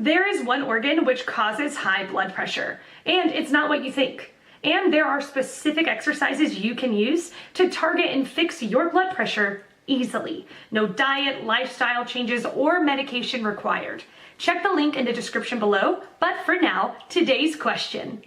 There is one organ which causes high blood pressure, and it's not what you think. And there are specific exercises you can use to target and fix your blood pressure easily. No diet, lifestyle changes, or medication required. Check the link in the description below, but for now, today's question.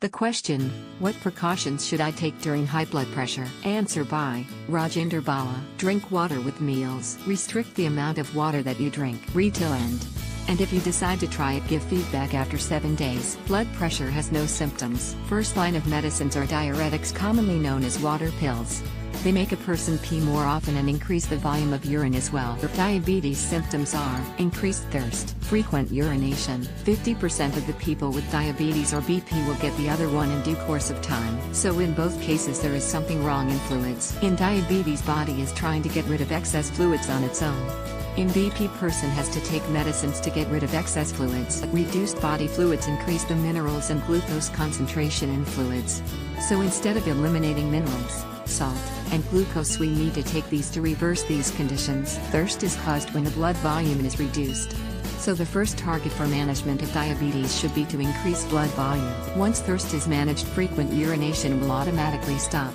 The question, what precautions should I take during high blood pressure? Answer by Rajinder Bala. Drink water with meals. Restrict the amount of water that you drink. Read till end. And if you decide to try it, give feedback after 7 days. Blood pressure has no symptoms. First line of medicines are diuretics, commonly known as water pills. They make a person pee more often and increase the volume of urine as well. Diabetes symptoms are increased thirst, frequent urination. 50% of the people with diabetes or BP will get the other one in due course of time. So in both cases there is something wrong in fluids. In diabetes, body is trying to get rid of excess fluids on its own. In BP, person has to take medicines to get rid of excess fluids. Reduced body fluids increase the minerals and glucose concentration in fluids. So instead of eliminating minerals, salt, and glucose, we need to take these to reverse these conditions. Thirst is caused when the blood volume is reduced. So the first target for management of diabetes should be to increase blood volume. Once thirst is managed, frequent urination will automatically stop.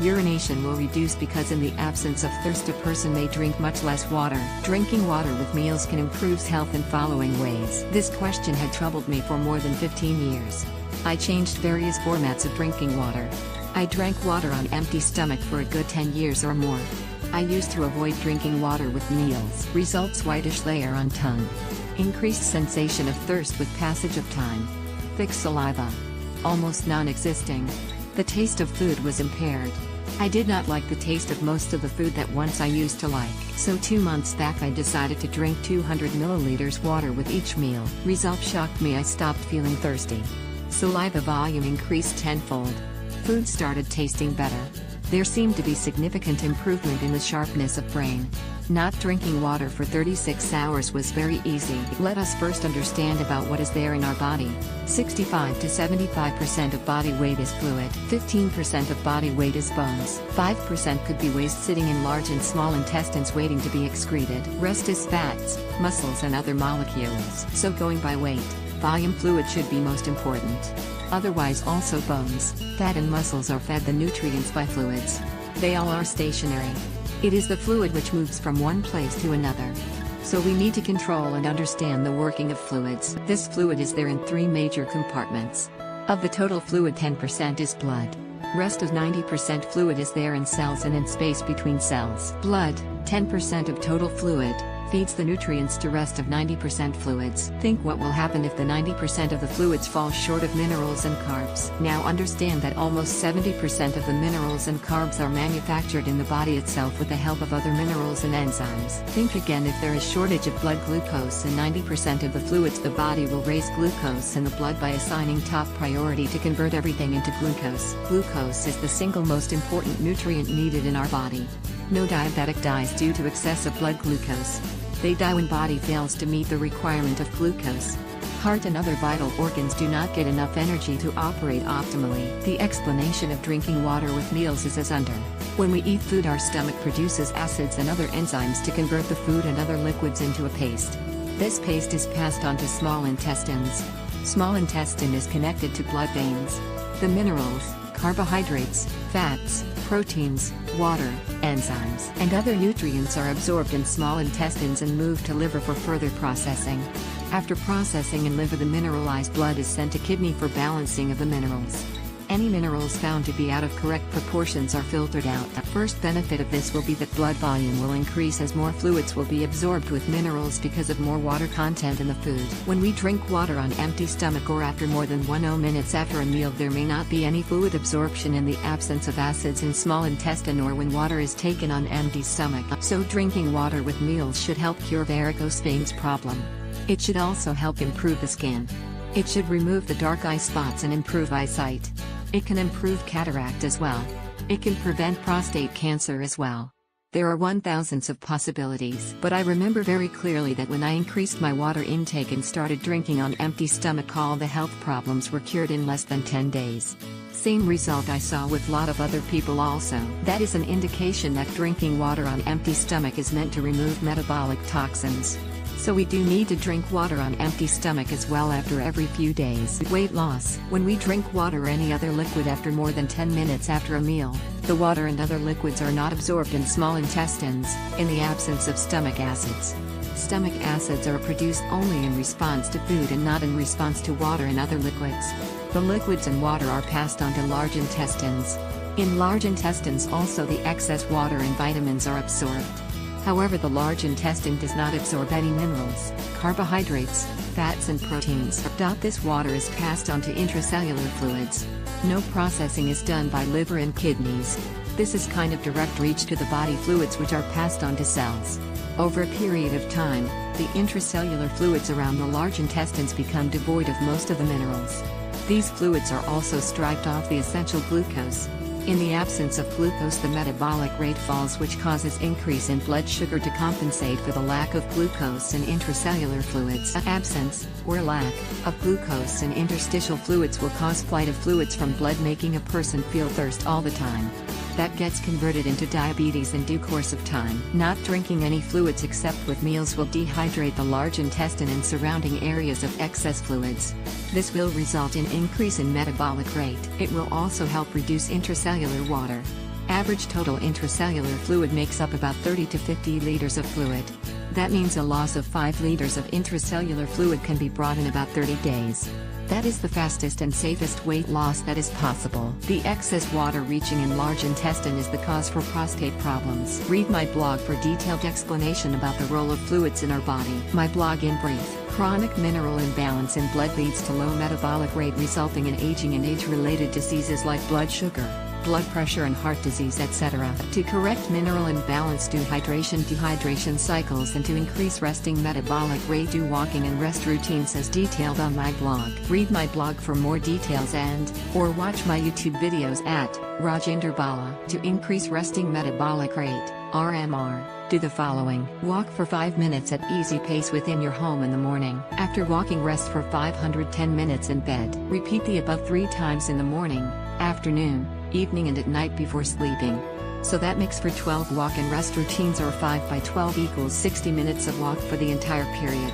Urination will reduce because in the absence of thirst a person may drink much less water. Drinking water with meals can improve health in following ways. This question had troubled me for more than 15 years. I changed various formats of drinking water. I drank water on empty stomach for a good 10 years or more. I used to avoid drinking water with meals. Results: whitish layer on tongue. Increased sensation of thirst with passage of time. Thick saliva. Almost non-existing. The taste of food was impaired. I did not like the taste of most of the food that once I used to like. So 2 months back I decided to drink 200 milliliters water with each meal. Result shocked me. I stopped feeling thirsty. Saliva volume increased tenfold. Food started tasting better. There seemed to be significant improvement in the sharpness of brain. Not drinking water for 36 hours was very easy. Let us first understand about what is there in our body. 65 to 75% of body weight is fluid. 15% of body weight is bones. 5% could be waste sitting in large and small intestines waiting to be excreted. Rest is fats, muscles and other molecules. So going by weight, volume fluid should be most important. Otherwise also bones, fat and muscles are fed the nutrients by fluids. They all are stationary. It is the fluid which moves from one place to another. So we need to control and understand the working of fluids. This fluid is there in 3 major compartments. Of the total fluid, 10% is blood. Rest of 90% fluid is there in cells and in space between cells. Blood, 10% of total fluid, feeds the nutrients to rest of 90% fluids. Think what will happen if the 90% of the fluids fall short of minerals and carbs. Now understand that almost 70% of the minerals and carbs are manufactured in the body itself with the help of other minerals and enzymes. Think again, if there is shortage of blood glucose in 90% of the fluids, the body will raise glucose in the blood by assigning top priority to convert everything into glucose. Glucose is the single most important nutrient needed in our body. No diabetic dies due to excessive blood glucose. They die when body fails to meet the requirement of glucose. Heart and other vital organs do not get enough energy to operate optimally. The explanation of drinking water with meals is as under. When we eat food, our stomach produces acids and other enzymes to convert the food and other liquids into a paste. This paste is passed on to small intestines. Small intestine is connected to blood veins. The minerals, carbohydrates, fats, proteins, water, enzymes, and other nutrients are absorbed in small intestines and moved to liver for further processing. After processing in liver, the mineralized blood is sent to kidney for balancing of the minerals. Any minerals found to be out of correct proportions are filtered out. The first benefit of this will be that blood volume will increase as more fluids will be absorbed with minerals because of more water content in the food. When we drink water on empty stomach or after more than 10 minutes after a meal, there may not be any fluid absorption in the absence of acids in small intestine or when water is taken on empty stomach. So drinking water with meals should help cure varicose veins problem. It should also help improve the skin. It should remove the dark eye spots and improve eyesight. It can improve cataract as well. It can prevent prostate cancer as well. There are 1,000s of possibilities. But I remember very clearly that when I increased my water intake and started drinking on empty stomach, all the health problems were cured in less than 10 days. Same result I saw with lot of other people also. That is an indication that drinking water on empty stomach is meant to remove metabolic toxins. So we do need to drink water on empty stomach as well after every few days. Weight loss. When we drink water or any other liquid after more than 10 minutes after a meal, the water and other liquids are not absorbed in small intestines, in the absence of stomach acids. Stomach acids are produced only in response to food and not in response to water and other liquids. The liquids and water are passed on to large intestines. In large intestines also the excess water and vitamins are absorbed. However, the large intestine does not absorb any minerals, carbohydrates, fats and proteins. This water is passed on to intracellular fluids. No processing is done by liver and kidneys. This is kind of direct reach to the body fluids which are passed on to cells. Over a period of time, the intracellular fluids around the large intestines become devoid of most of the minerals. These fluids are also striped off the essential glucose. In the absence of glucose, the metabolic rate falls, which causes increase in blood sugar to compensate for the lack of glucose in intracellular fluids. Absence, or lack, of glucose in interstitial fluids will cause flight of fluids from blood, making a person feel thirst all the time. That gets converted into diabetes in due course of time. Not drinking any fluids except with meals will dehydrate the large intestine and surrounding areas of excess fluids. This will result in increase in metabolic rate. It will also help reduce intracellular water. Average total intracellular fluid makes up about 30 to 50 liters of fluid. That means a loss of 5 liters of intracellular fluid can be brought in about 30 days. That is the fastest and safest weight loss that is possible. The excess water reaching in large intestine is the cause for prostate problems. Read my blog for detailed explanation about the role of fluids in our body. My blog in brief. Chronic mineral imbalance in blood leads to low metabolic rate, resulting in aging and age-related diseases like blood sugar, blood pressure and heart disease, etc. To correct mineral imbalance, do hydration-dehydration cycles, and to increase resting metabolic rate, do walking and rest routines as detailed on my blog. Read my blog for more details or watch my YouTube videos at Rajinder Bala. To increase resting metabolic rate, RMR, do the following. Walk for 5 minutes at easy pace within your home in the morning. After walking, rest for 510 minutes in bed. Repeat the above 3 times in the morning, afternoon, evening and at night before sleeping. So that makes for 12 walk and rest routines, or 5 by 12 equals 60 minutes of walk for the entire period.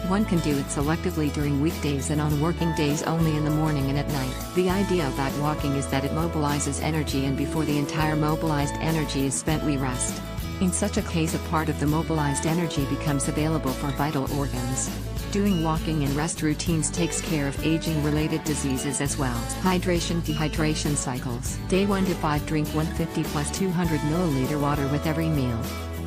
One can do it selectively during weekdays and on working days only in the morning and at night. The idea about walking is that it mobilizes energy, and before the entire mobilized energy is spent, we rest. In such a case, a part of the mobilized energy becomes available for vital organs. Doing walking and rest routines takes care of aging-related diseases as well. Hydration-dehydration cycles. Day 1 to 5, drink 150 plus 200 milliliter water with every meal.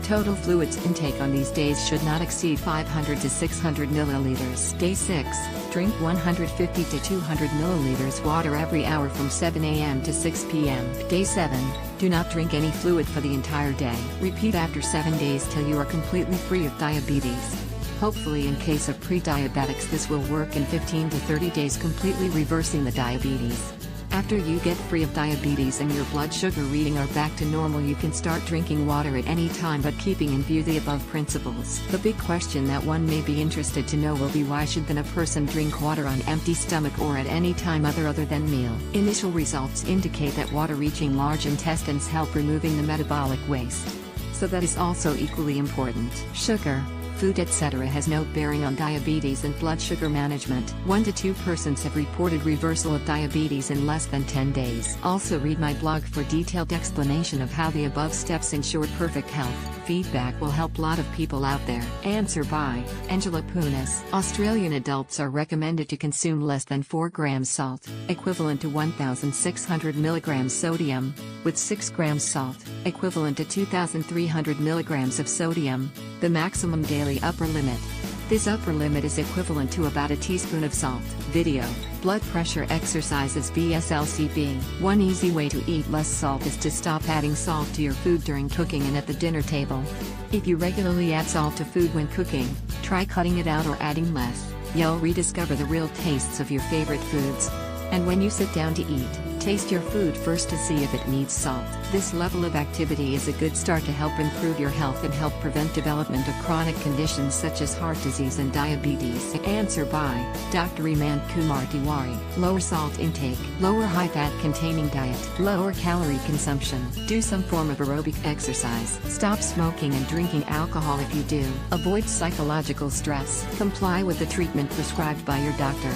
Total fluids intake on these days should not exceed 500 to 600 milliliters. Day 6, drink 150 to 200 milliliters water every hour from 7 a.m. to 6 p.m. Day 7, do not drink any fluid for the entire day. Repeat after 7 days till you are completely free of diabetes. Hopefully, in case of pre-diabetics, this will work in 15 to 30 days, completely reversing the diabetes. After you get free of diabetes and your blood sugar reading are back to normal, you can start drinking water at any time, but keeping in view the above principles. The big question that one may be interested to know will be, why should then a person drink water on empty stomach or at any time other than meal? Initial results indicate that water reaching large intestines help removing the metabolic waste. So that is also equally important. Sugar, food, etc. has no bearing on diabetes and blood sugar management. 1 to 2 persons have reported reversal of diabetes in less than 10 days. Also read my blog for detailed explanation of how the above steps ensure perfect health. Feedback will help a lot of people out there. Answer by Angela Punis. Australian adults are recommended to consume less than 4 grams salt, equivalent to 1,600 milligrams sodium, with 6 grams salt, equivalent to 2,300 milligrams of sodium, the maximum daily upper limit. This upper limit is equivalent to about a teaspoon of salt. Video. Blood pressure exercises VSLCB. One easy way to eat less salt is to stop adding salt to your food during cooking and at the dinner table. If you regularly add salt to food when cooking, try cutting it out or adding less. You'll rediscover the real tastes of your favorite foods. And when you sit down to eat, Taste your food first to see if it needs salt. This level of activity is a good start to help improve your health and help prevent development of chronic conditions such as heart disease and diabetes. Answer by Dr. Hemant Kumar Tiwari. Lower salt intake, lower high-fat containing diet, lower calorie consumption. Do some form of aerobic exercise. Stop smoking and drinking alcohol if you do. Avoid psychological stress. Comply with the treatment prescribed by your doctor.